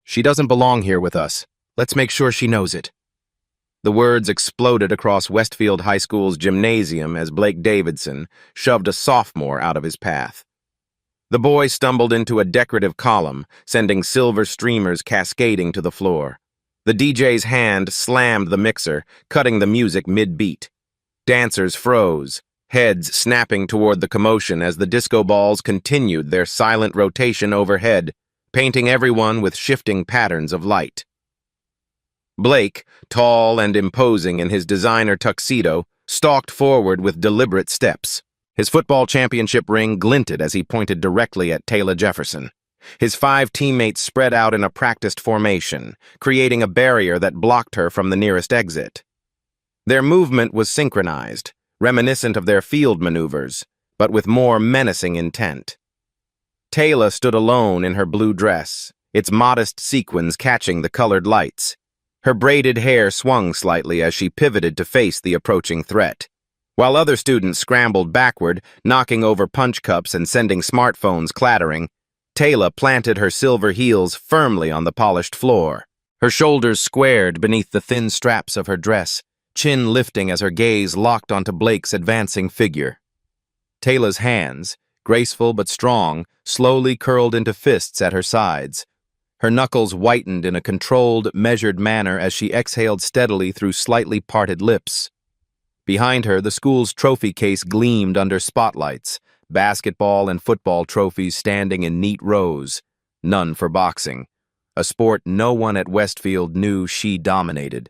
She doesn't belong here with us. Let's make sure she knows it." The words exploded across Westfield High School's gymnasium as Blake Davidson shoved a sophomore out of his path. The boy stumbled into a decorative column, sending silver streamers cascading to the floor. The DJ's hand slammed the mixer, cutting the music mid-beat. Dancers froze, heads snapping toward the commotion as the disco balls continued their silent rotation overhead, painting everyone with shifting patterns of light. Blake, tall and imposing in his designer tuxedo, stalked forward with deliberate steps. His football championship ring glinted as he pointed directly at Taylor Jefferson. His 5 teammates spread out in a practiced formation, creating a barrier that blocked her from the nearest exit. Their movement was synchronized, reminiscent of their field maneuvers, but with more menacing intent. Taylor stood alone in her blue dress, its modest sequins catching the colored lights. Her braided hair swung slightly as she pivoted to face the approaching threat. While other students scrambled backward, knocking over punch cups and sending smartphones clattering, Taylor planted her silver heels firmly on the polished floor. Her shoulders squared beneath the thin straps of her dress, chin lifting as her gaze locked onto Blake's advancing figure. Taylor's hands, graceful but strong, slowly curled into fists at her sides. Her knuckles whitened in a controlled, measured manner as she exhaled steadily through slightly parted lips. Behind her, the school's trophy case gleamed under spotlights, basketball and football trophies standing in neat rows, none for boxing, a sport no one at Westfield knew she dominated.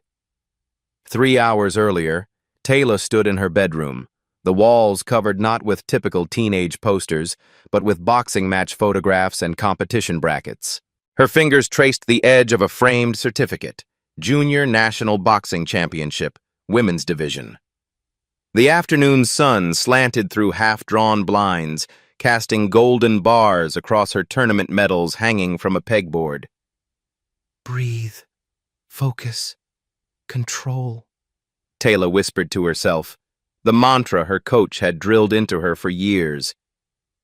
3 hours earlier, Taylor stood in her bedroom, the walls covered not with typical teenage posters, but with boxing match photographs and competition brackets. Her fingers traced the edge of a framed certificate, Junior National Boxing Championship, Women's Division. The afternoon sun slanted through half-drawn blinds, casting golden bars across her tournament medals hanging from a pegboard. "Breathe. Focus. Control," Taylor whispered to herself, the mantra her coach had drilled into her for years.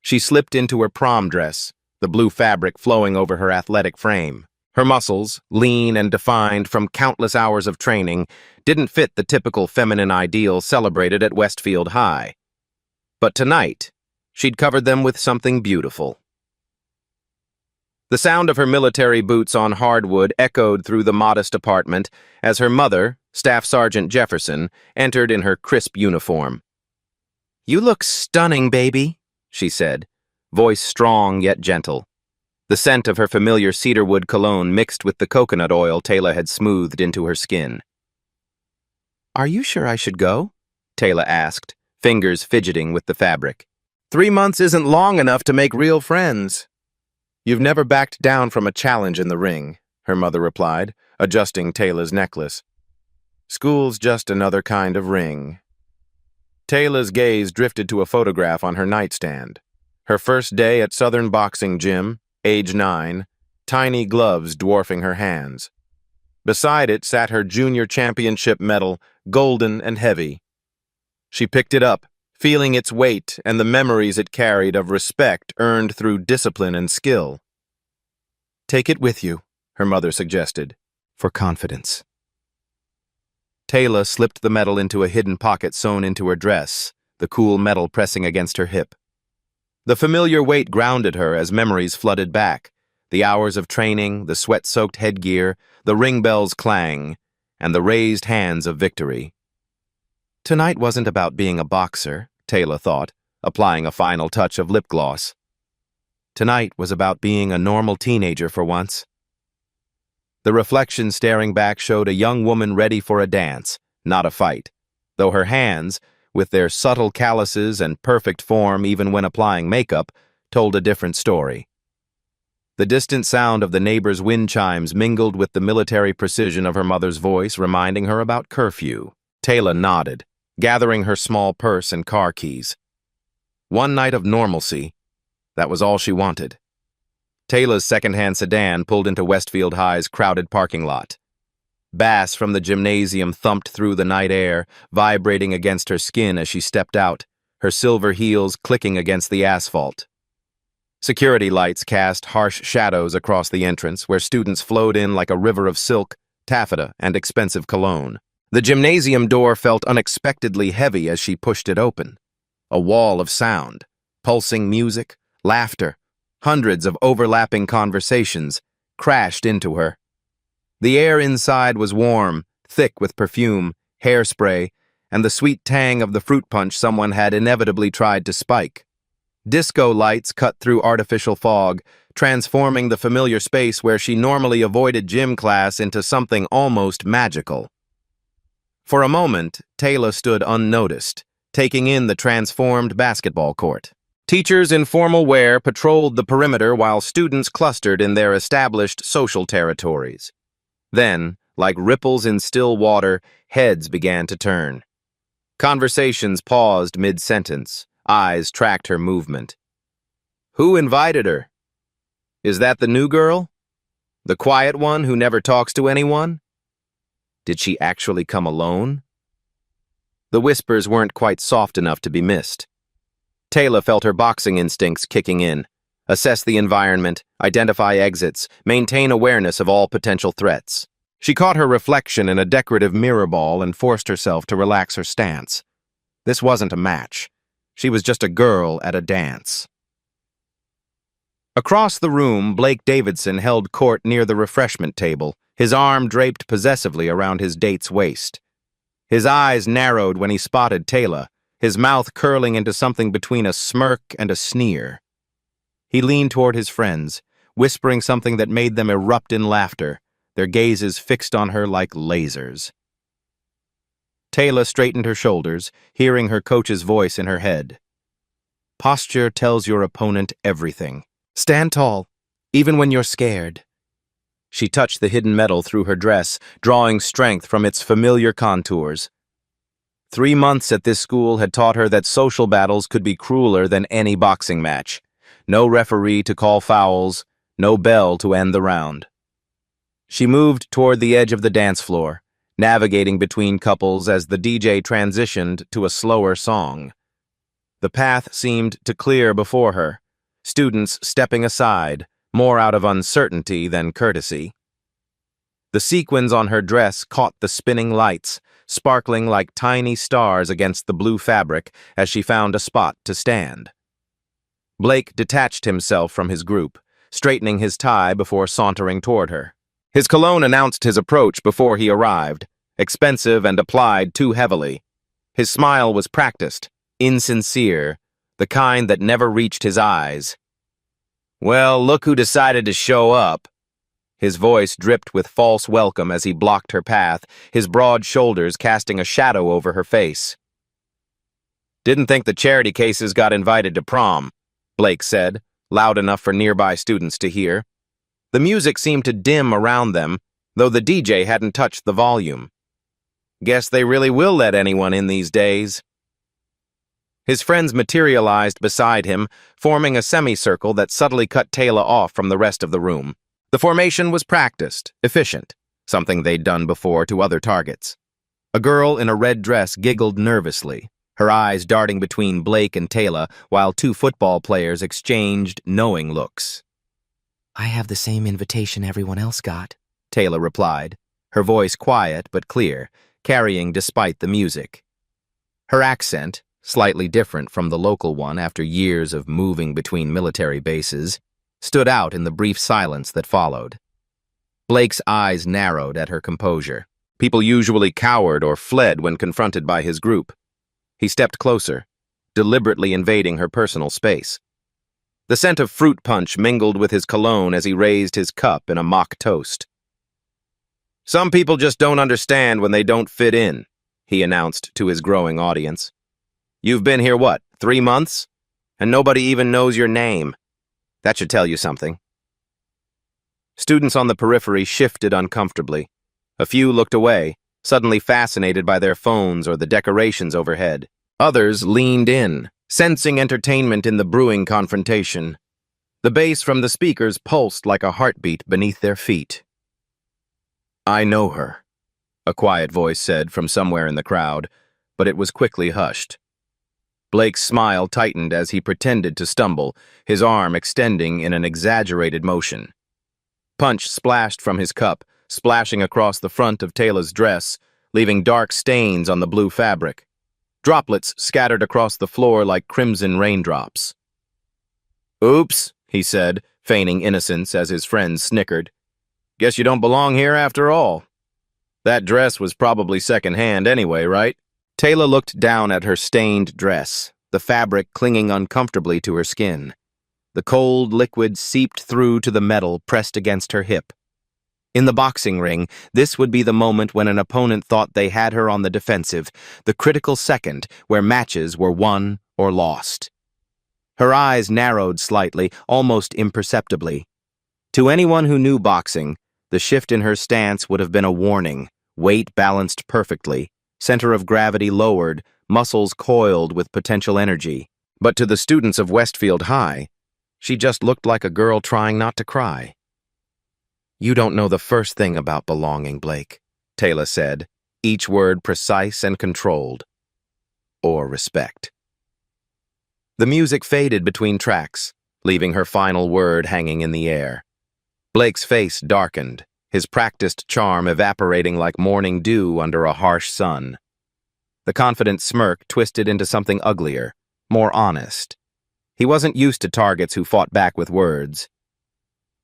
She slipped into her prom dress, the blue fabric flowing over her athletic frame. Her muscles, lean and defined from countless hours of training, didn't fit the typical feminine ideal celebrated at Westfield High. But tonight, she'd covered them with something beautiful. The sound of her military boots on hardwood echoed through the modest apartment as her mother, Staff Sergeant Jefferson, entered in her crisp uniform. "You look stunning, baby," she said, voice strong yet gentle. The scent of her familiar cedarwood cologne mixed with the coconut oil Taylor had smoothed into her skin. "Are you sure I should go?" Taylor asked, fingers fidgeting with the fabric. 3 months isn't long enough to make real friends." "You've never backed down from a challenge in the ring," her mother replied, adjusting Taylor's necklace. "School's just another kind of ring." Taylor's gaze drifted to a photograph on her nightstand. Her first day at Southern Boxing Gym, age 9, tiny gloves dwarfing her hands. Beside it sat her junior championship medal, golden and heavy. She picked it up, feeling its weight and the memories it carried of respect earned through discipline and skill. "Take it with you," her mother suggested, "for confidence." Taylor slipped the medal into a hidden pocket sewn into her dress, the cool metal pressing against her hip. The familiar weight grounded her as memories flooded back, the hours of training, the sweat-soaked headgear, the ring bell's clang, and the raised hands of victory. Tonight wasn't about being a boxer, Taylor thought, applying a final touch of lip gloss. Tonight was about being a normal teenager for once. The reflection staring back showed a young woman ready for a dance, not a fight, though her hands, with their subtle calluses and perfect form even when applying makeup, told a different story. The distant sound of the neighbor's wind chimes mingled with the military precision of her mother's voice, reminding her about curfew. Taylor nodded, gathering her small purse and car keys. One night of normalcy, that was all she wanted. Taylor's second-hand sedan pulled into Westfield High's crowded parking lot. Bass from the gymnasium thumped through the night air, vibrating against her skin as she stepped out, her silver heels clicking against the asphalt. Security lights cast harsh shadows across the entrance, where students flowed in like a river of silk, taffeta, and expensive cologne. The gymnasium door felt unexpectedly heavy as she pushed it open. A wall of sound, pulsing music, laughter, hundreds of overlapping conversations crashed into her. The air inside was warm, thick with perfume, hairspray, and the sweet tang of the fruit punch someone had inevitably tried to spike. Disco lights cut through artificial fog, transforming the familiar space where she normally avoided gym class into something almost magical. For a moment, Taylor stood unnoticed, taking in the transformed basketball court. Teachers in formal wear patrolled the perimeter while students clustered in their established social territories. Then, like ripples in still water, heads began to turn. Conversations paused mid-sentence. Eyes tracked her movement. Who invited her? Is that the new girl? The quiet one who never talks to anyone? Did she actually come alone? The whispers weren't quite soft enough to be missed. Taylor felt her boxing instincts kicking in. Assess the environment, identify exits, maintain awareness of all potential threats. She caught her reflection in a decorative mirror ball and forced herself to relax her stance. This wasn't a match. She was just a girl at a dance. Across the room, Blake Davidson held court near the refreshment table, his arm draped possessively around his date's waist. His eyes narrowed when he spotted Taylor, his mouth curling into something between a smirk and a sneer. He leaned toward his friends, whispering something that made them erupt in laughter, their gazes fixed on her like lasers. Taylor straightened her shoulders, hearing her coach's voice in her head. Posture tells your opponent everything. Stand tall, even when you're scared. She touched the hidden metal through her dress, drawing strength from its familiar contours. 3 months at this school had taught her that social battles could be crueler than any boxing match. No referee to call fouls, no bell to end the round. She moved toward the edge of the dance floor, navigating between couples as the DJ transitioned to a slower song. The path seemed to clear before her, students stepping aside, more out of uncertainty than courtesy. The sequins on her dress caught the spinning lights, sparkling like tiny stars against the blue fabric as she found a spot to stand. Blake detached himself from his group, straightening his tie before sauntering toward her. His cologne announced his approach before he arrived, expensive and applied too heavily. His smile was practiced, insincere, the kind that never reached his eyes. Well, look who decided to show up. His voice dripped with false welcome as he blocked her path, his broad shoulders casting a shadow over her face. Didn't think the charity cases got invited to prom, Blake said, loud enough for nearby students to hear. The music seemed to dim around them, though the DJ hadn't touched the volume. Guess they really will let anyone in these days. His friends materialized beside him, forming a semicircle that subtly cut Taylor off from the rest of the room. The formation was practiced, efficient, something they'd done before to other targets. A girl in a red dress giggled nervously, her eyes darting between Blake and Taylor while 2 football players exchanged knowing looks. I have the same invitation everyone else got, Taylor replied, her voice quiet but clear, carrying despite the music. Her accent, slightly different from the local one after years of moving between military bases, stood out in the brief silence that followed. Blake's eyes narrowed at her composure. People usually cowered or fled when confronted by his group. He stepped closer, deliberately invading her personal space. The scent of fruit punch mingled with his cologne as he raised his cup in a mock toast. Some people just don't understand when they don't fit in, he announced to his growing audience. You've been here, 3 months? And nobody even knows your name. That should tell you something. Students on the periphery shifted uncomfortably. A few looked away, suddenly fascinated by their phones or the decorations overhead. Others leaned in, sensing entertainment in the brewing confrontation. The bass from the speakers pulsed like a heartbeat beneath their feet. I know her, a quiet voice said from somewhere in the crowd, but it was quickly hushed. Blake's smile tightened as he pretended to stumble, his arm extending in an exaggerated motion. Punch splashed from his cup, splashing across the front of Taylor's dress, leaving dark stains on the blue fabric. Droplets scattered across the floor like crimson raindrops. "Oops," he said, feigning innocence as his friends snickered. "Guess you don't belong here after all. That dress was probably secondhand anyway, right?" Taylor looked down at her stained dress, the fabric clinging uncomfortably to her skin. The cold liquid seeped through to the metal pressed against her hip. In the boxing ring, this would be the moment when an opponent thought they had her on the defensive, the critical second where matches were won or lost. Her eyes narrowed slightly, almost imperceptibly. To anyone who knew boxing, the shift in her stance would have been a warning, weight balanced perfectly, center of gravity lowered, muscles coiled with potential energy. But to the students of Westfield High, she just looked like a girl trying not to cry. "You don't know the first thing about belonging, Blake," Taylor said, each word precise and controlled. "Or respect." The music faded between tracks, leaving her final word hanging in the air. Blake's face darkened, his practiced charm evaporating like morning dew under a harsh sun. The confident smirk twisted into something uglier, more honest. He wasn't used to targets who fought back with words.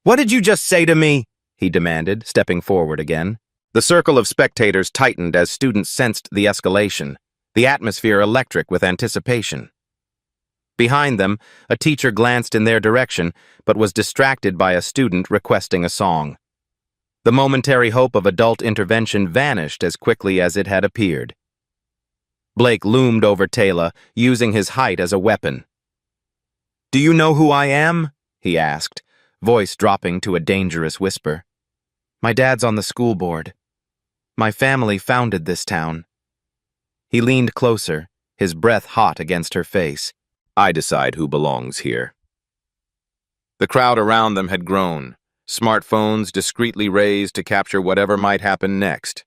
"What did you just say to me?" he demanded, stepping forward again. The circle of spectators tightened as students sensed the escalation, the atmosphere electric with anticipation. Behind them, a teacher glanced in their direction, but was distracted by a student requesting a song. The momentary hope of adult intervention vanished as quickly as it had appeared. Blake loomed over Taylor, using his height as a weapon. "Do you know who I am?" he asked, voice dropping to a dangerous whisper. "My dad's on the school board. My family founded this town." He leaned closer, his breath hot against her face. "I decide who belongs here." The crowd around them had grown, smartphones discreetly raised to capture whatever might happen next.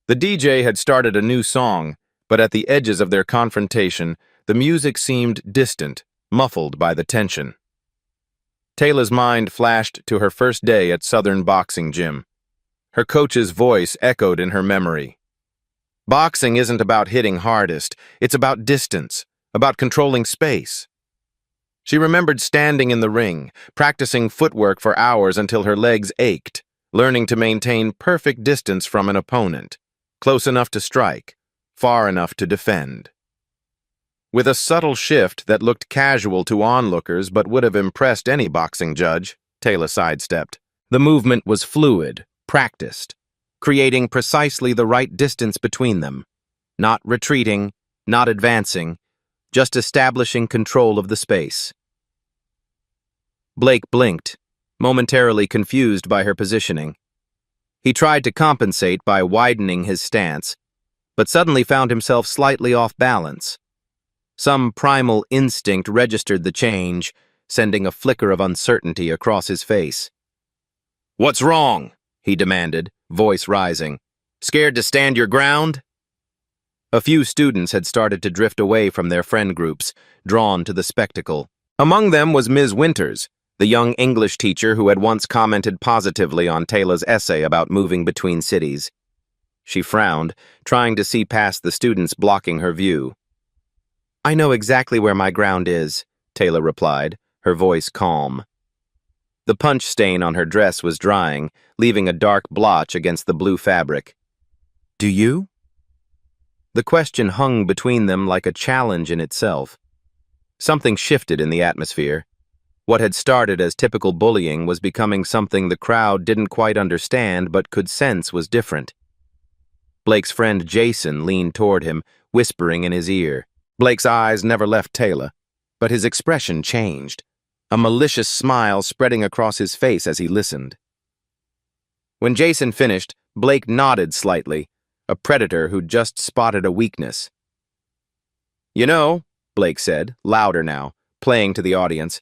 The DJ had started a new song, but at the edges of their confrontation, the music seemed distant, muffled by the tension. Taylor's mind flashed to her first day at Southern Boxing Gym. Her coach's voice echoed in her memory. Boxing isn't about hitting hardest, it's about distance, about controlling space. She remembered standing in the ring, practicing footwork for hours until her legs ached, learning to maintain perfect distance from an opponent, close enough to strike, far enough to defend. With a subtle shift that looked casual to onlookers but would have impressed any boxing judge, Taylor sidestepped. The movement was fluid, practiced, creating precisely the right distance between them. Not retreating, not advancing, just establishing control of the space. Blake blinked, momentarily confused by her positioning. He tried to compensate by widening his stance, but suddenly found himself slightly off balance. Some primal instinct registered the change, sending a flicker of uncertainty across his face. "What's wrong?" he demanded, voice rising. "Scared to stand your ground?" A few students had started to drift away from their friend groups, drawn to the spectacle. Among them was Ms. Winters, the young English teacher who had once commented positively on Taylor's essay about moving between cities. She frowned, trying to see past the students blocking her view. "I know exactly where my ground is," Taylor replied, her voice calm. The punch stain on her dress was drying, leaving a dark blotch against the blue fabric. "Do you?" The question hung between them like a challenge in itself. Something shifted in the atmosphere. What had started as typical bullying was becoming something the crowd didn't quite understand but could sense was different. Blake's friend Jason leaned toward him, whispering in his ear. Blake's eyes never left Taylor, but his expression changed, a malicious smile spreading across his face as he listened. When Jason finished, Blake nodded slightly, a predator who'd just spotted a weakness. "You know," Blake said, louder now, playing to the audience,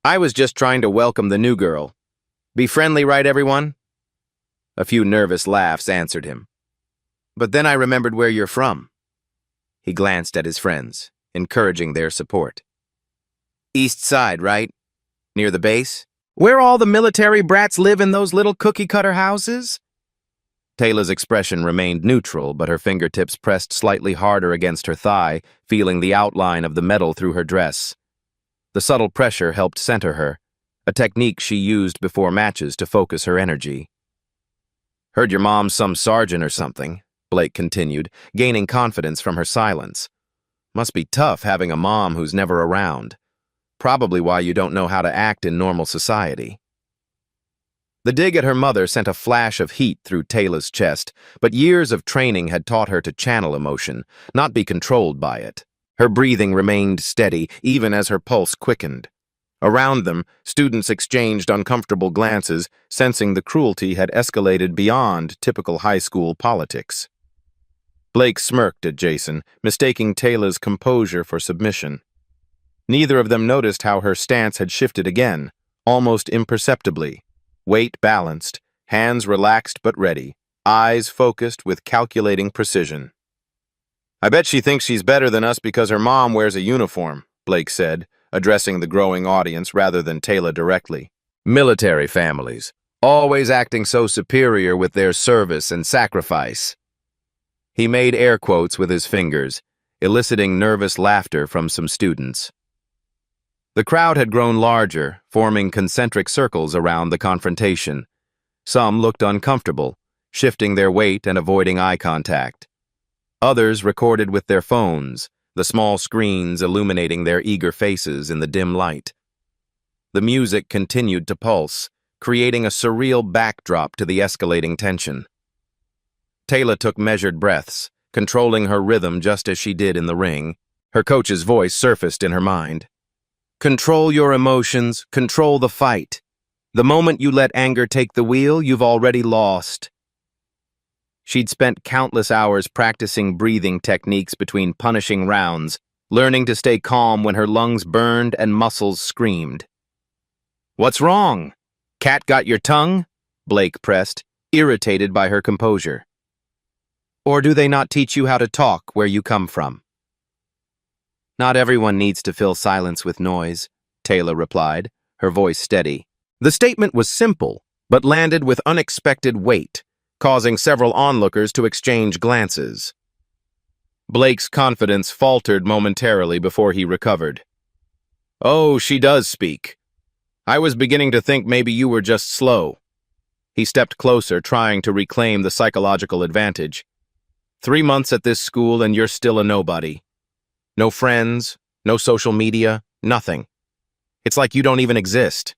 "I was just trying to welcome the new girl. Be friendly, right, everyone?" A few nervous laughs answered him. "But then I remembered where you're from." He glanced at his friends, encouraging their support. East side, right? Near the base? Where all the military brats live in those little cookie-cutter houses? Taylor's expression remained neutral, but her fingertips pressed slightly harder against her thigh, feeling the outline of the metal through her dress. The subtle pressure helped center her, a technique she used before matches to focus her energy. Heard your mom's some sergeant or something, Blake continued, gaining confidence from her silence. Must be tough having a mom who's never around. Probably why you don't know how to act in normal society. The dig at her mother sent a flash of heat through Taylor's chest, but years of training had taught her to channel emotion, not be controlled by it. Her breathing remained steady, even as her pulse quickened. Around them, students exchanged uncomfortable glances, sensing the cruelty had escalated beyond typical high school politics. Blake smirked at Jason, mistaking Taylor's composure for submission. Neither of them noticed how her stance had shifted again, almost imperceptibly. Weight balanced, hands relaxed but ready, eyes focused with calculating precision. I bet she thinks she's better than us because her mom wears a uniform, Blake said, addressing the growing audience rather than Taylor directly. Military families, always acting so superior with their service and sacrifice. He made air quotes with his fingers, eliciting nervous laughter from some students. The crowd had grown larger, forming concentric circles around the confrontation. Some looked uncomfortable, shifting their weight and avoiding eye contact. Others recorded with their phones, the small screens illuminating their eager faces in the dim light. The music continued to pulse, creating a surreal backdrop to the escalating tension. Taylor took measured breaths, controlling her rhythm just as she did in the ring. Her coach's voice surfaced in her mind. Control your emotions, control the fight. The moment you let anger take the wheel, you've already lost. She'd spent countless hours practicing breathing techniques between punishing rounds, learning to stay calm when her lungs burned and muscles screamed. What's wrong? Cat got your tongue? Blake pressed, irritated by her composure. Or do they not teach you how to talk where you come from? Not everyone needs to fill silence with noise, Taylor replied, her voice steady. The statement was simple, but landed with unexpected weight, causing several onlookers to exchange glances. Blake's confidence faltered momentarily before he recovered. Oh, she does speak. I was beginning to think maybe you were just slow. He stepped closer, trying to reclaim the psychological advantage. 3 months at this school and you're still a nobody. No friends, no social media, nothing. It's like you don't even exist.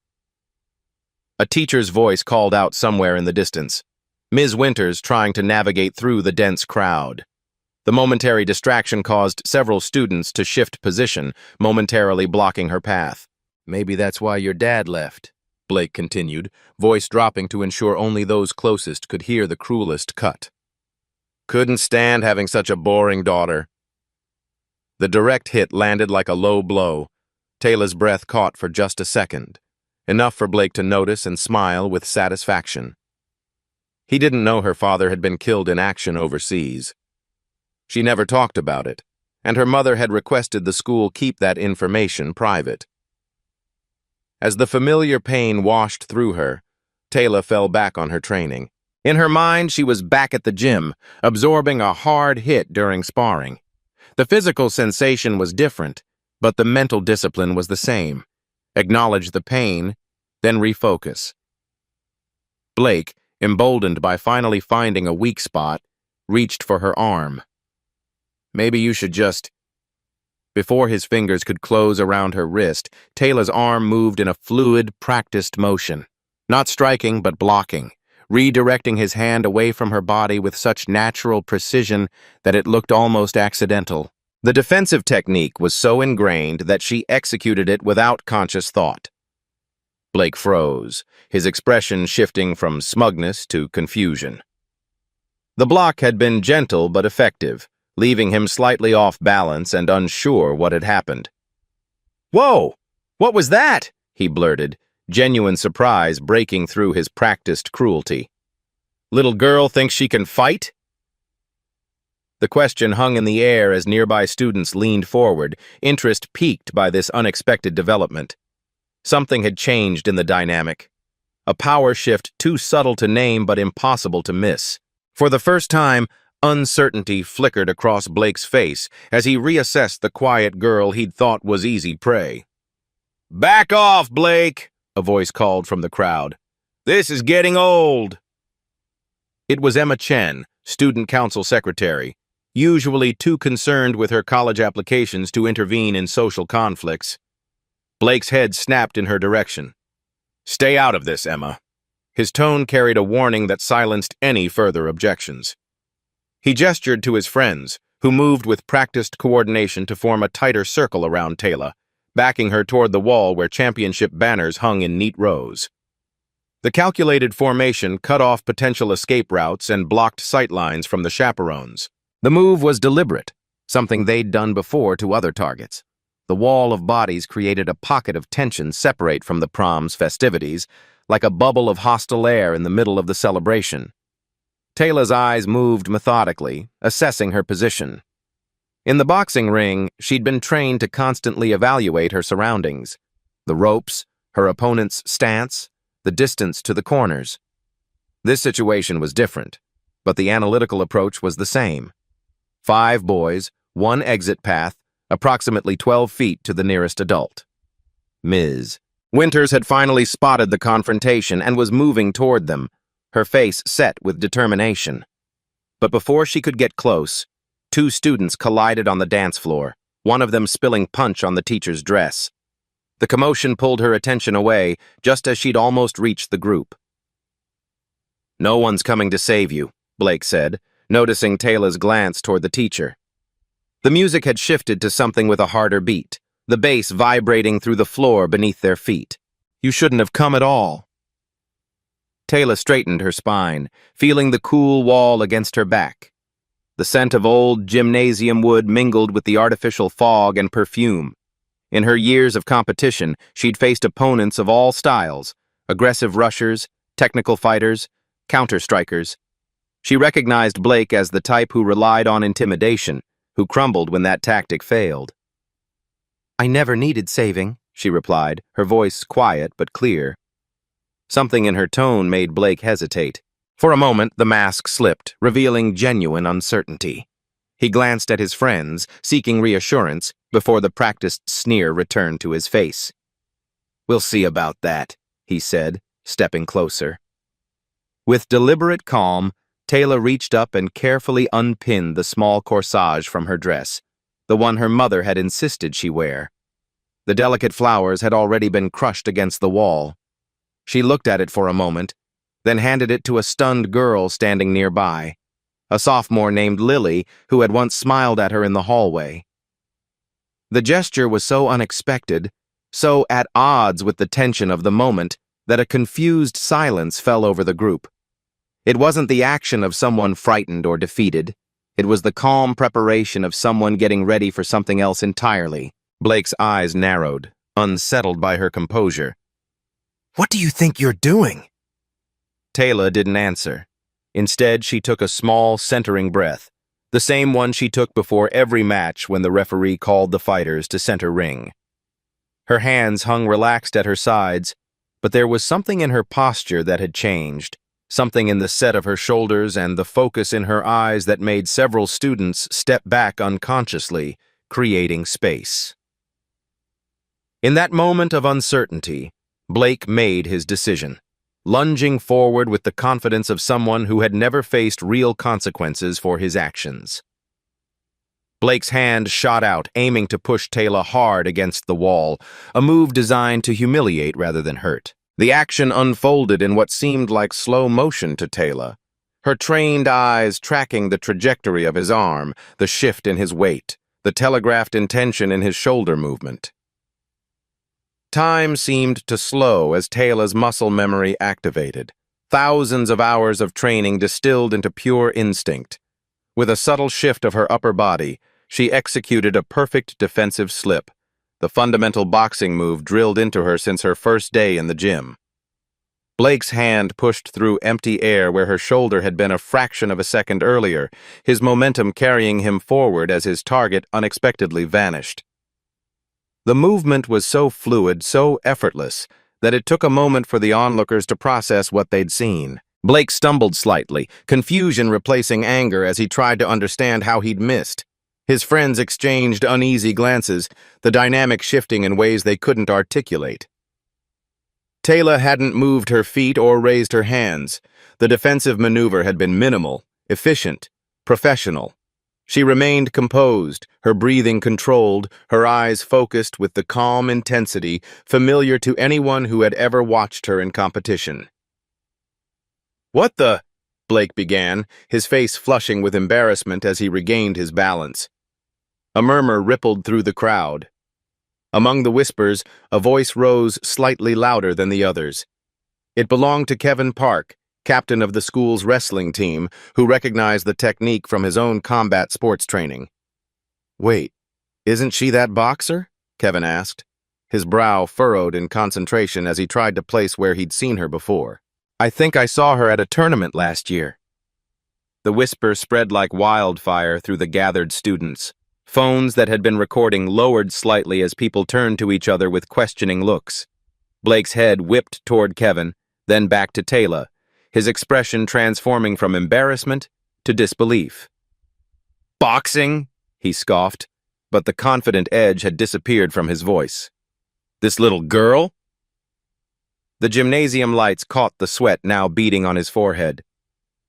A teacher's voice called out somewhere in the distance. Ms. Winters trying to navigate through the dense crowd. The momentary distraction caused several students to shift position, momentarily blocking her path. Maybe that's why your dad left, Blake continued, voice dropping to ensure only those closest could hear the cruelest cut. Couldn't stand having such a boring daughter. The direct hit landed like a low blow. Taylor's breath caught for just a second, enough for Blake to notice and smile with satisfaction. He didn't know her father had been killed in action overseas. She never talked about it, and her mother had requested the school keep that information private. As the familiar pain washed through her, Taylor fell back on her training. In her mind, she was back at the gym, absorbing a hard hit during sparring. The physical sensation was different, but the mental discipline was the same. Acknowledge the pain, then refocus. Blake, emboldened by finally finding a weak spot, reached for her arm. Maybe you should just... Before his fingers could close around her wrist, Taylor's arm moved in a fluid, practiced motion. Not striking, but blocking, redirecting his hand away from her body with such natural precision that it looked almost accidental. The defensive technique was so ingrained that she executed it without conscious thought. Blake froze, his expression shifting from smugness to confusion. The block had been gentle but effective, leaving him slightly off balance and unsure what had happened. "Whoa! What was that?" he blurted, genuine surprise breaking through his practiced cruelty. "Little girl thinks she can fight?" The question hung in the air as nearby students leaned forward, interest piqued by this unexpected development. Something had changed in the dynamic. A power shift too subtle to name but impossible to miss. For the first time, uncertainty flickered across Blake's face as he reassessed the quiet girl he'd thought was easy prey. "Back off, Blake!" a voice called from the crowd. "This is getting old." It was Emma Chen, student council secretary, usually too concerned with her college applications to intervene in social conflicts. Blake's head snapped in her direction. "Stay out of this, Emma." His tone carried a warning that silenced any further objections. He gestured to his friends, who moved with practiced coordination to form a tighter circle around Taylor, backing her toward the wall where championship banners hung in neat rows. The calculated formation cut off potential escape routes and blocked sightlines from the chaperones. The move was deliberate, something they'd done before to other targets. The wall of bodies created a pocket of tension separate from the prom's festivities, like a bubble of hostile air in the middle of the celebration. Taylor's eyes moved methodically, assessing her position. In the boxing ring, she'd been trained to constantly evaluate her surroundings. The ropes, her opponent's stance, the distance to the corners. This situation was different, but the analytical approach was the same. 5 boys, 1 exit path, approximately 12 feet to the nearest adult. Ms. Winters had finally spotted the confrontation and was moving toward them, her face set with determination. But before she could get close, 2 students collided on the dance floor, one of them spilling punch on the teacher's dress. The commotion pulled her attention away just as she'd almost reached the group. "No one's coming to save you," Blake said, noticing Taylor's glance toward the teacher. The music had shifted to something with a harder beat, the bass vibrating through the floor beneath their feet. "You shouldn't have come at all." Taylor straightened her spine, feeling the cool wall against her back. The scent of old gymnasium wood mingled with the artificial fog and perfume. In her years of competition, she'd faced opponents of all styles, aggressive rushers, technical fighters, counter-strikers. She recognized Blake as the type who relied on intimidation, who crumbled when that tactic failed. "I never needed saving," she replied, her voice quiet but clear. Something in her tone made Blake hesitate. For a moment, the mask slipped, revealing genuine uncertainty. He glanced at his friends, seeking reassurance, before the practiced sneer returned to his face. "We'll see about that," he said, stepping closer. With deliberate calm, Taylor reached up and carefully unpinned the small corsage from her dress, the one her mother had insisted she wear. The delicate flowers had already been crushed against the wall. She looked at it for a moment, then handed it to a stunned girl standing nearby, a sophomore named Lily who had once smiled at her in the hallway. The gesture was so unexpected, so at odds with the tension of the moment, that a confused silence fell over the group. It wasn't the action of someone frightened or defeated. It was the calm preparation of someone getting ready for something else entirely. Blake's eyes narrowed, unsettled by her composure. "What do you think you're doing?" Taylor didn't answer. Instead, she took a small, centering breath, the same one she took before every match when the referee called the fighters to center ring. Her hands hung relaxed at her sides, but there was something in her posture that had changed, something in the set of her shoulders and the focus in her eyes that made several students step back unconsciously, creating space. In that moment of uncertainty, Blake made his decision, lunging forward with the confidence of someone who had never faced real consequences for his actions. Blake's hand shot out, aiming to push Taylor hard against the wall, a move designed to humiliate rather than hurt. The action unfolded in what seemed like slow motion to Taylor, her trained eyes tracking the trajectory of his arm, the shift in his weight, the telegraphed intention in his shoulder movement. Time seemed to slow as Taylor's muscle memory activated, thousands of hours of training distilled into pure instinct. With a subtle shift of her upper body, she executed a perfect defensive slip, the fundamental boxing move drilled into her since her first day in the gym. Blake's hand pushed through empty air where her shoulder had been a fraction of a second earlier, his momentum carrying him forward as his target unexpectedly vanished. The movement was so fluid, so effortless, that it took a moment for the onlookers to process what they'd seen. Blake stumbled slightly, confusion replacing anger as he tried to understand how he'd missed. His friends exchanged uneasy glances, the dynamic shifting in ways they couldn't articulate. Taylor hadn't moved her feet or raised her hands. The defensive maneuver had been minimal, efficient, professional. She remained composed, her breathing controlled, her eyes focused with the calm intensity familiar to anyone who had ever watched her in competition. "What the?" Blake began, his face flushing with embarrassment as he regained his balance. A murmur rippled through the crowd. Among the whispers, a voice rose slightly louder than the others. It belonged to Kevin Park, captain of the school's wrestling team, who recognized the technique from his own combat sports training. "Wait, isn't she that boxer?" Kevin asked, his brow furrowed in concentration as he tried to place where he'd seen her before. "I think I saw her at a tournament last year." The whisper spread like wildfire through the gathered students. Phones that had been recording lowered slightly as people turned to each other with questioning looks. Blake's head whipped toward Kevin, then back to Taylor, his expression transforming from embarrassment to disbelief. "Boxing?" he scoffed, but the confident edge had disappeared from his voice. "This little girl?" The gymnasium lights caught the sweat now beading on his forehead.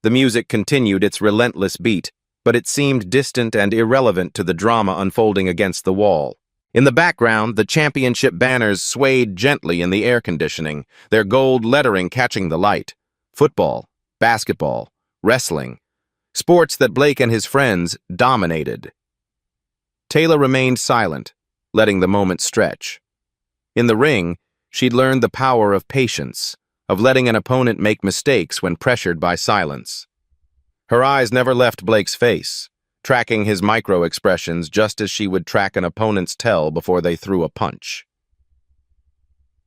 The music continued its relentless beat, but it seemed distant and irrelevant to the drama unfolding against the wall. In the background, the championship banners swayed gently in the air conditioning, their gold lettering catching the light. Football, basketball, wrestling, sports that Blake and his friends dominated. Taylor remained silent, letting the moment stretch. In the ring, she'd learned the power of patience, of letting an opponent make mistakes when pressured by silence. Her eyes never left Blake's face, tracking his micro-expressions just as she would track an opponent's tell before they threw a punch.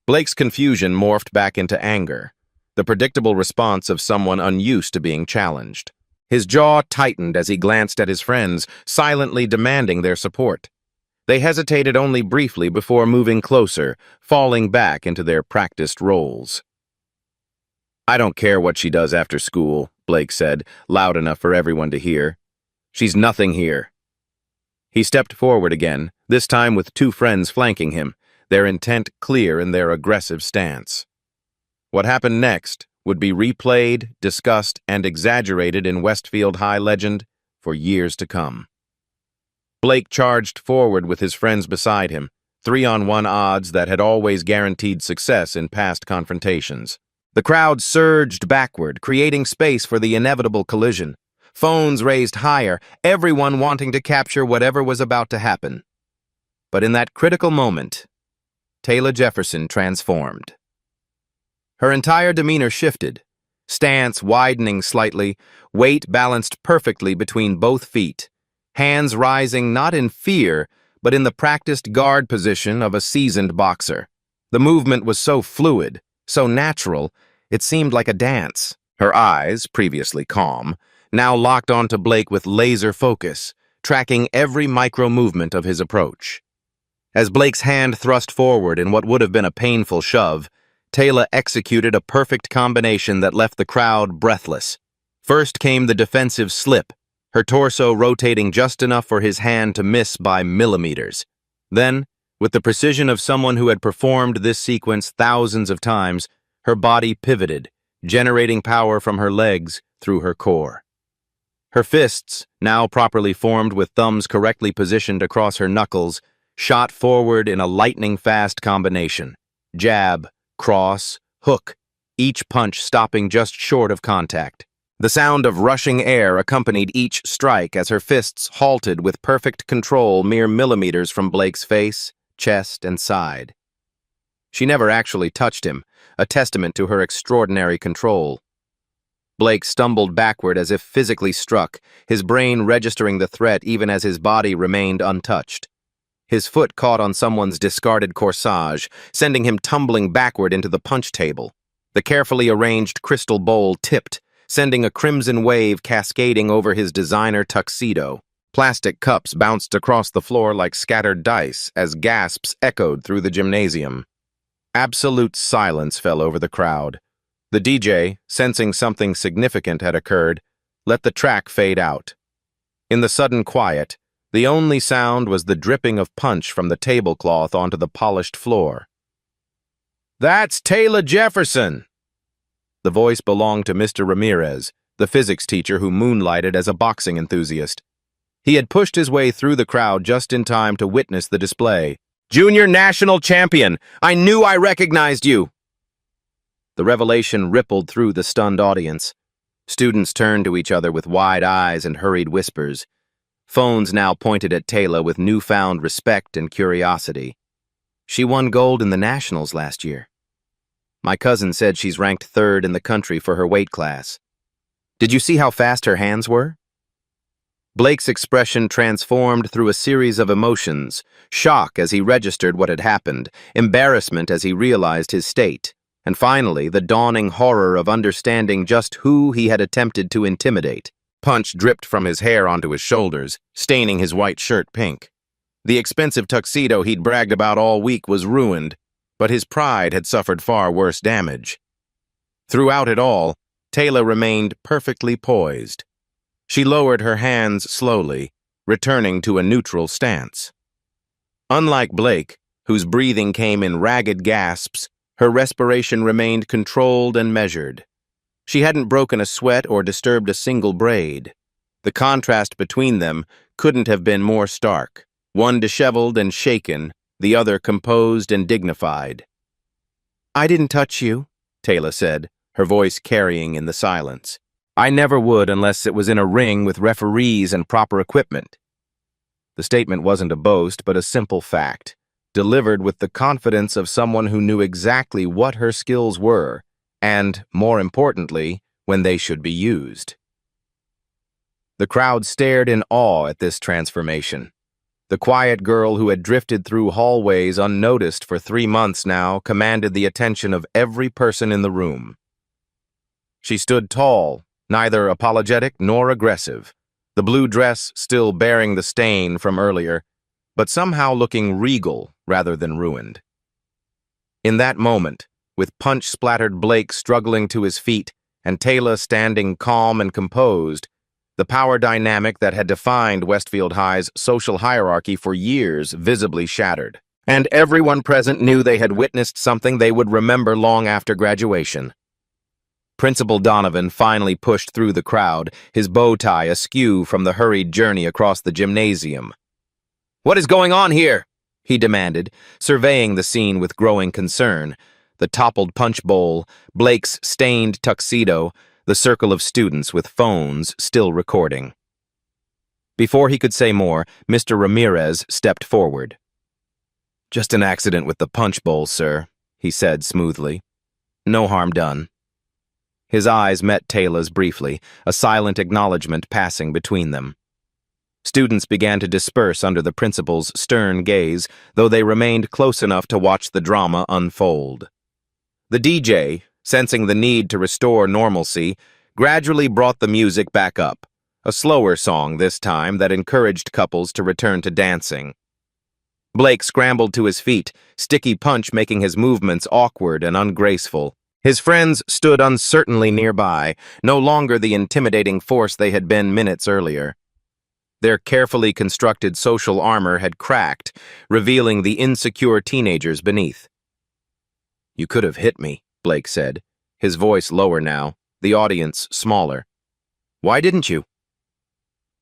Blake's confusion morphed back into anger, the predictable response of someone unused to being challenged. His jaw tightened as he glanced at his friends, silently demanding their support. They hesitated only briefly before moving closer, falling back into their practiced roles. "I don't care what she does after school," Blake said, loud enough for everyone to hear. "She's nothing here." He stepped forward again, this time with two friends flanking him, their intent clear in their aggressive stance. What happened next would be replayed, discussed, and exaggerated in Westfield High legend for years to come. Blake charged forward with his friends beside him, 3-on-1 odds that had always guaranteed success in past confrontations. The crowd surged backward, creating space for the inevitable collision. Phones raised higher, everyone wanting to capture whatever was about to happen. But in that critical moment, Taylor Jefferson transformed. Her entire demeanor shifted, stance widening slightly, weight balanced perfectly between both feet, hands rising not in fear, but in the practiced guard position of a seasoned boxer. The movement was so fluid, so natural, it seemed like a dance. Her eyes, previously calm, now locked onto Blake with laser focus, tracking every micro-movement of his approach. As Blake's hand thrust forward in what would have been a painful shove, Taylor executed a perfect combination that left the crowd breathless. First came the defensive slip, her torso rotating just enough for his hand to miss by millimeters. Then, with the precision of someone who had performed this sequence thousands of times, her body pivoted, generating power from her legs through her core. Her fists, now properly formed with thumbs correctly positioned across her knuckles, shot forward in a lightning-fast combination. Jab, cross, hook, each punch stopping just short of contact. The sound of rushing air accompanied each strike as her fists halted with perfect control mere millimeters from Blake's face, chest, and side. She never actually touched him, a testament to her extraordinary control. Blake stumbled backward as if physically struck, his brain registering the threat even as his body remained untouched. His foot caught on someone's discarded corsage, sending him tumbling backward into the punch table. The carefully arranged crystal bowl tipped, sending a crimson wave cascading over his designer tuxedo. Plastic cups bounced across the floor like scattered dice as gasps echoed through the gymnasium. Absolute silence fell over the crowd. The DJ, sensing something significant had occurred, let the track fade out. In the sudden quiet, the only sound was the dripping of punch from the tablecloth onto the polished floor. "That's Taylor Jefferson!" The voice belonged to Mr. Ramirez, the physics teacher who moonlighted as a boxing enthusiast. He had pushed his way through the crowd just in time to witness the display. "Junior national champion! I knew I recognized you!" The revelation rippled through the stunned audience. Students turned to each other with wide eyes and hurried whispers. Phones now pointed at Taylor with newfound respect and curiosity. "She won gold in the nationals last year. My cousin said she's ranked 3rd in the country for her weight class. Did you see how fast her hands were?" Blake's expression transformed through a series of emotions: shock as he registered what had happened, embarrassment as he realized his state, and finally the dawning horror of understanding just who he had attempted to intimidate. Punch dripped from his hair onto his shoulders, staining his white shirt pink. The expensive tuxedo he'd bragged about all week was ruined, but his pride had suffered far worse damage. Throughout it all, Taylor remained perfectly poised. She lowered her hands slowly, returning to a neutral stance. Unlike Blake, whose breathing came in ragged gasps, her respiration remained controlled and measured. She hadn't broken a sweat or disturbed a single braid. The contrast between them couldn't have been more stark, one disheveled and shaken, the other composed and dignified. "I didn't touch you," Taylor said, her voice carrying in the silence. "I never would unless it was in a ring with referees and proper equipment." The statement wasn't a boast, but a simple fact, delivered with the confidence of someone who knew exactly what her skills were, and, more importantly, when they should be used. The crowd stared in awe at this transformation. The quiet girl who had drifted through hallways unnoticed for 3 months now commanded the attention of every person in the room. She stood tall, neither apologetic nor aggressive, the blue dress still bearing the stain from earlier, but somehow looking regal rather than ruined. In that moment, with punch-splattered Blake struggling to his feet and Taylor standing calm and composed, the power dynamic that had defined Westfield High's social hierarchy for years visibly shattered. And everyone present knew they had witnessed something they would remember long after graduation. Principal Donovan finally pushed through the crowd, his bow tie askew from the hurried journey across the gymnasium. "What is going on here?" he demanded, surveying the scene with growing concern. The toppled punch bowl, Blake's stained tuxedo, the circle of students with phones still recording. Before he could say more, Mr. Ramirez stepped forward. "Just an accident with the punch bowl, sir," he said smoothly. "No harm done." His eyes met Taylor's briefly, a silent acknowledgement passing between them. Students began to disperse under the principal's stern gaze, though they remained close enough to watch the drama unfold. The DJ, sensing the need to restore normalcy, gradually brought the music back up, a slower song this time that encouraged couples to return to dancing. Blake scrambled to his feet, sticky punch making his movements awkward and ungraceful. His friends stood uncertainly nearby, no longer the intimidating force they had been minutes earlier. Their carefully constructed social armor had cracked, revealing the insecure teenagers beneath. "You could have hit me," Blake said, his voice lower now, the audience smaller. "Why didn't you?"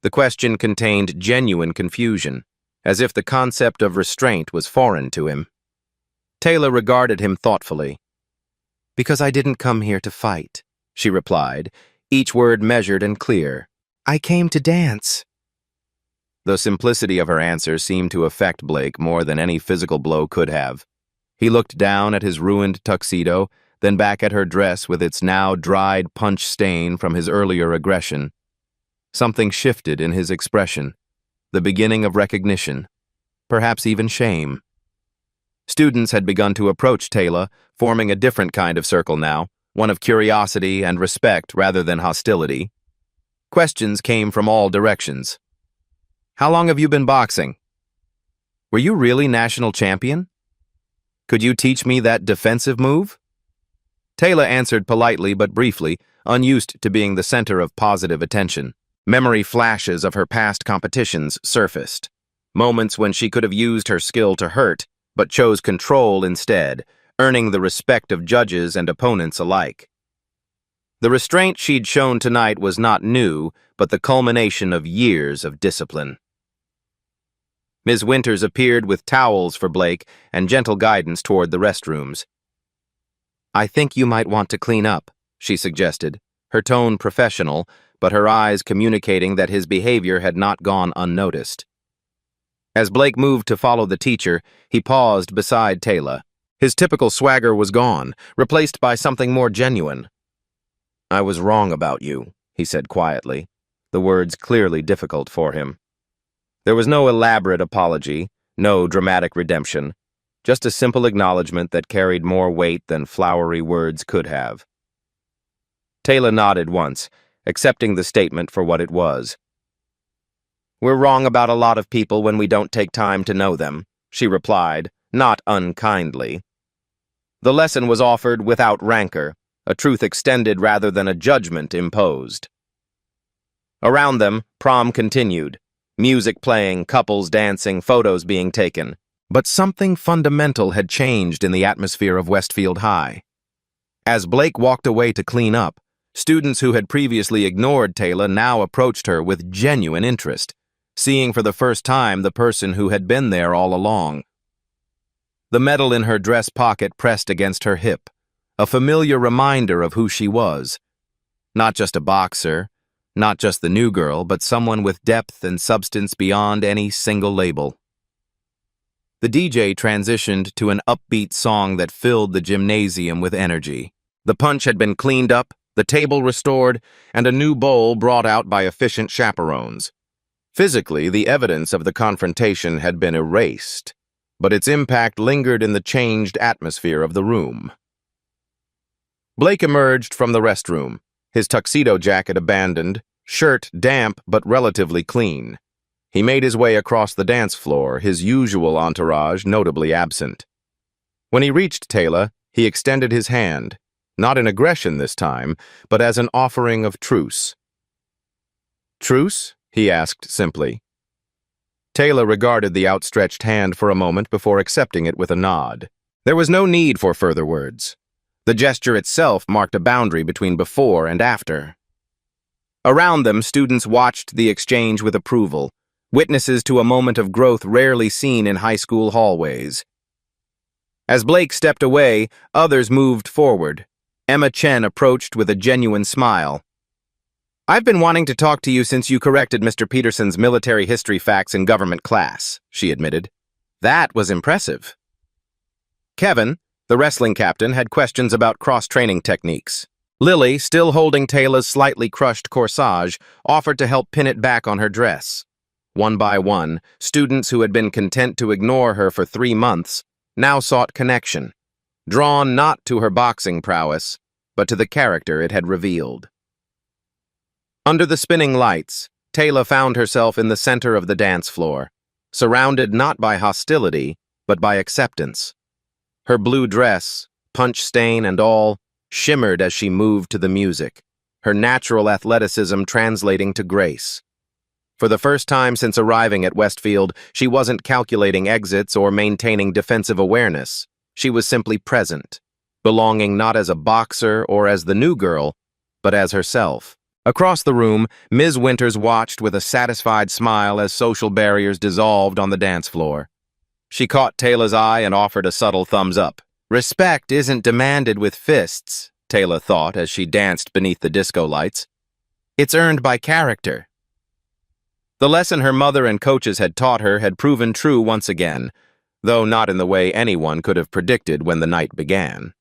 The question contained genuine confusion, as if the concept of restraint was foreign to him. Taylor regarded him thoughtfully. "Because I didn't come here to fight," she replied, each word measured and clear. "I came to dance." The simplicity of her answer seemed to affect Blake more than any physical blow could have. He looked down at his ruined tuxedo, then back at her dress with its now dried punch stain from his earlier aggression. Something shifted in his expression, the beginning of recognition, perhaps even shame. Students had begun to approach Taylor, forming a different kind of circle now, one of curiosity and respect rather than hostility. Questions came from all directions. How long have you been boxing? Were you really national champion? Could you teach me that defensive move? Taylor answered politely but briefly, unused to being the center of positive attention. Memory flashes of her past competitions surfaced. Moments when she could have used her skill to hurt, but chose control instead, earning the respect of judges and opponents alike. The restraint she'd shown tonight was not new, but the culmination of years of discipline. Ms. Winters appeared with towels for Blake and gentle guidance toward the restrooms. "I think you might want to clean up," she suggested, her tone professional, but her eyes communicating that his behavior had not gone unnoticed. As Blake moved to follow the teacher, he paused beside Taylor. His typical swagger was gone, replaced by something more genuine. "I was wrong about you," he said quietly, the words clearly difficult for him. There was no elaborate apology, no dramatic redemption, just a simple acknowledgement that carried more weight than flowery words could have. Taylor nodded once, accepting the statement for what it was. "We're wrong about a lot of people when we don't take time to know them," she replied, not unkindly. The lesson was offered without rancor, a truth extended rather than a judgment imposed. Around them, prom continued. Music playing, couples dancing, photos being taken. But something fundamental had changed in the atmosphere of Westfield High. As Blake walked away to clean up, students who had previously ignored Taylor now approached her with genuine interest, seeing for the first time the person who had been there all along. The medal in her dress pocket pressed against her hip, a familiar reminder of who she was. Not just a boxer, not just the new girl, but someone with depth and substance beyond any single label. The DJ transitioned to an upbeat song that filled the gymnasium with energy. The punch had been cleaned up, the table restored, and a new bowl brought out by efficient chaperones. Physically, the evidence of the confrontation had been erased, but its impact lingered in the changed atmosphere of the room. Blake emerged from the restroom, his tuxedo jacket abandoned, shirt damp but relatively clean. He made his way across the dance floor, his usual entourage notably absent. When he reached Taylor, he extended his hand, not in aggression this time, but as an offering of truce. "Truce?" he asked simply. Taylor regarded the outstretched hand for a moment before accepting it with a nod. There was no need for further words. The gesture itself marked a boundary between before and after. Around them, students watched the exchange with approval, witnesses to a moment of growth rarely seen in high school hallways. As Blake stepped away, others moved forward. Emma Chen approached with a genuine smile. "I've been wanting to talk to you since you corrected Mr. Peterson's military history facts in government class," she admitted. "That was impressive." Kevin, the wrestling captain, had questions about cross-training techniques. Lily, still holding Taylor's slightly crushed corsage, offered to help pin it back on her dress. One by one, students who had been content to ignore her for 3 months now sought connection, drawn not to her boxing prowess, but to the character it had revealed. Under the spinning lights, Taylor found herself in the center of the dance floor, surrounded not by hostility, but by acceptance. Her blue dress, punch stain and all, shimmered as she moved to the music, her natural athleticism translating to grace. For the first time since arriving at Westfield, she wasn't calculating exits or maintaining defensive awareness. She was simply present, belonging not as a boxer or as the new girl, but as herself. Across the room, Ms. Winters watched with a satisfied smile as social barriers dissolved on the dance floor. She caught Taylor's eye and offered a subtle thumbs up. Respect isn't demanded with fists, Taylor thought as she danced beneath the disco lights. It's earned by character. The lesson her mother and coaches had taught her had proven true once again, though not in the way anyone could have predicted when the night began.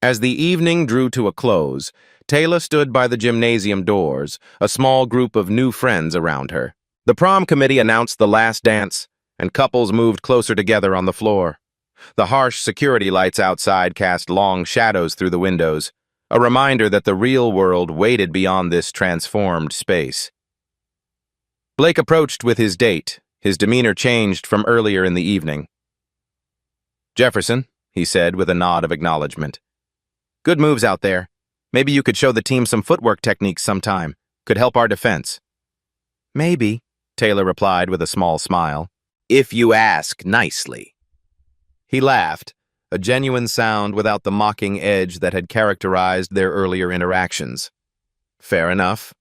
As the evening drew to a close, Taylor stood by the gymnasium doors, a small group of new friends around her. The prom committee announced the last dance, and couples moved closer together on the floor. The harsh security lights outside cast long shadows through the windows, a reminder that the real world waited beyond this transformed space. Blake approached with his date, his demeanor changed from earlier in the evening. "Jefferson," he said with a nod of acknowledgement. "Good moves out there. Maybe you could show the team some footwork techniques sometime. Could help our defense." "Maybe," Taylor replied with a small smile. "If you ask nicely." He laughed, a genuine sound without the mocking edge that had characterized their earlier interactions. Fair enough.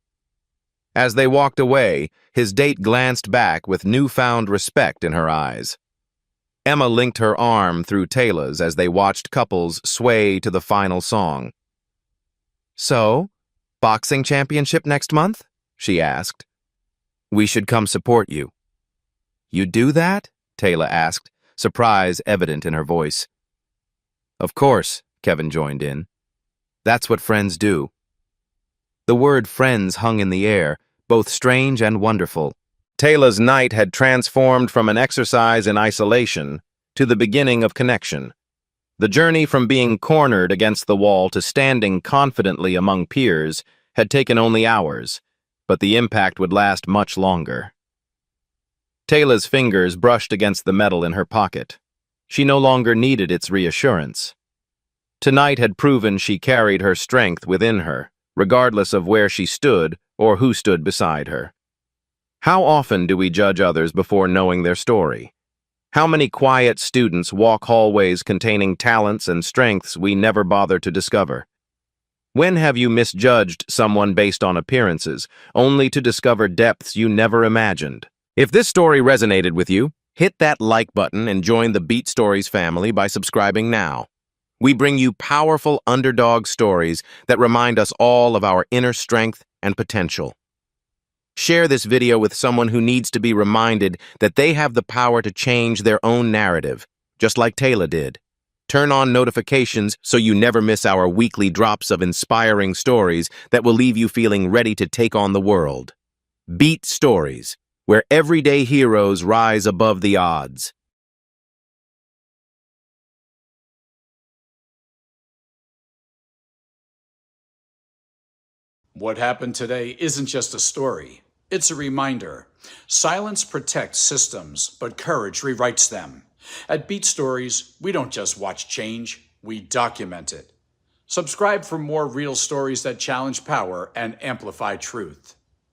As they walked away, his date glanced back with newfound respect in her eyes. Emma linked her arm through Taylor's as they watched couples sway to the final song. "So, boxing championship next month?" she asked. "We should come support you." "You do that?" Taylor asked, surprise evident in her voice. "Of course," Kevin joined in. "That's what friends do." The word friends hung in the air, both strange and wonderful. Taylor's night had transformed from an exercise in isolation to the beginning of connection. The journey from being cornered against the wall to standing confidently among peers had taken only hours, but the impact would last much longer. Taylor's fingers brushed against the metal in her pocket. She no longer needed its reassurance. Tonight had proven she carried her strength within her, regardless of where she stood or who stood beside her. How often do we judge others before knowing their story? How many quiet students walk hallways containing talents and strengths we never bother to discover? When have you misjudged someone based on appearances, only to discover depths you never imagined? If this story resonated with you, hit that like button and join the Beat Stories family by subscribing now. We bring you powerful underdog stories that remind us all of our inner strength and potential. Share this video with someone who needs to be reminded that they have the power to change their own narrative, just like Taylor did. Turn on notifications so you never miss our weekly drops of inspiring stories that will leave you feeling ready to take on the world. Beat Stories, where everyday heroes rise above the odds. What happened today isn't just a story. It's a reminder. Silence protects systems, but courage rewrites them. At Beat Stories, we don't just watch change, we document it. Subscribe for more real stories that challenge power and amplify truth.